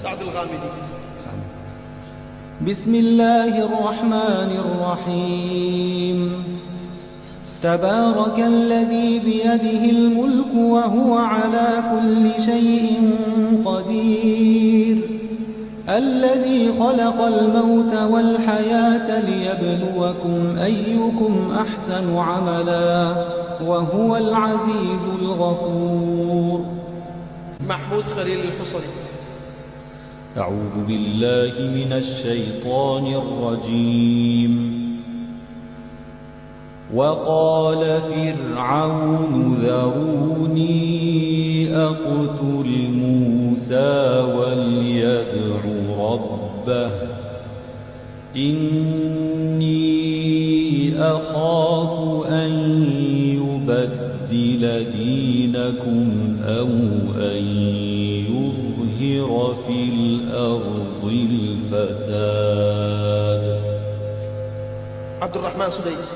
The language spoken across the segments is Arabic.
سعد الغامدي. بسم الله الرحمن الرحيم. تبارك الذي بيده الملك وهو على كل شيء قدير، الذي خلق الموت والحياة ليبلوكم أيكم أحسن عملا وهو العزيز الغفور. محمود خليل الحصري. أعوذ بالله من الشيطان الرجيم. وقال فرعون ذروني أقتل موسى وليدع ربه إني أخاف أن يبدل دينكم أو أن يظهر في الأرض الفساد. عبد الرحمن سديس.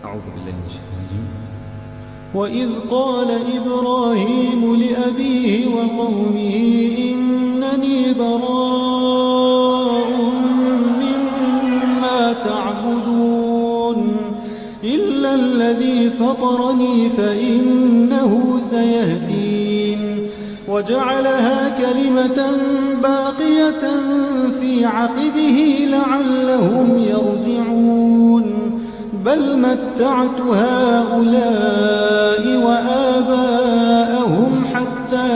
أعوذ بالله من الشيطان الرجيم. وإذ قال إبراهيم لأبيه وقومه إنني براء مما تعبدون إلا الذي فطرني فإنه سيهدين وجعلها كلمة باقية في عقبه لعلهم يرجعون بل متعت هؤلاء وآباءهم حتى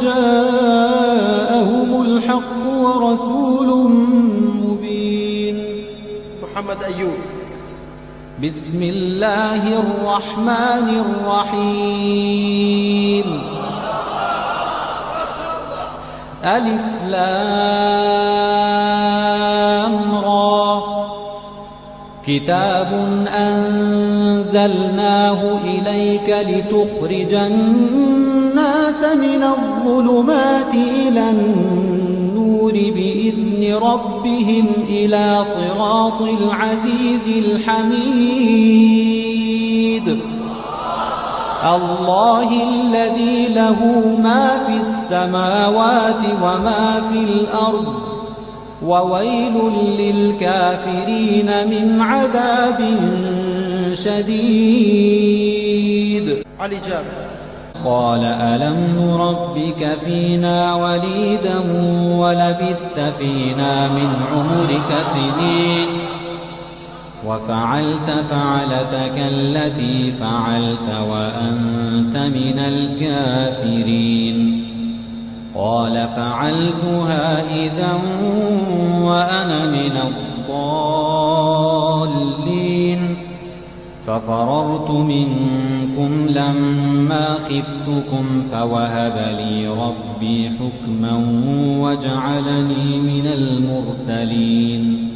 جاءهم الحق ورسول مبين. محمد أيوب. بسم الله الرحمن الرحيم. ألف لام را. كتاب أنزلناه إليك لتخرج الناس من الظلمات إلى النور بإذن ربهم إلى صراط العزيز الحميد. الله الذي له ما في السماوات وما في الأرض وويل للكافرين من عذاب شديد. علي جابر. قال ألم نربك فينا وليدا ولبثت فينا من عمرك سنين وفعلت فعلتك التي فعلت وأنت من الكافرين. قال فعلتها إذا وأنا من الضالين ففررت منكم لما خفتكم فوهب لي ربي حكما وجعلني من المرسلين.